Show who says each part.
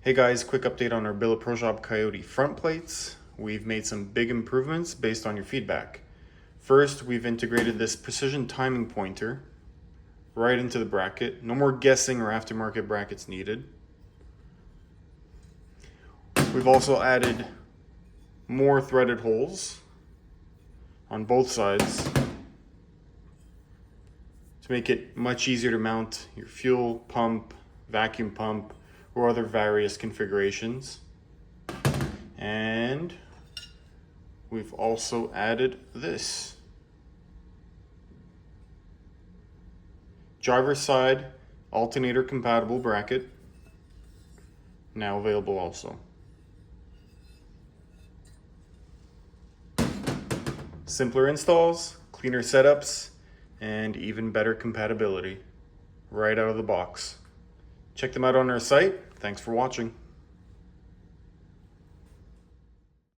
Speaker 1: Hey guys, quick update on our Billet Pro Shop Coyote front plates. We've made some big improvements based on your feedback. First, we've integrated this precision timing pointer right into the bracket. No more guessing or aftermarket brackets needed. We've also added more threaded holes on both sides to make it much easier to mount your fuel pump, vacuum pump, or other various configurations. And we've also added this driver's side alternator compatible bracket, now available also. Simpler installs, cleaner setups, and even better compatibility right out of the box. Check them out on our site. Thanks for watching.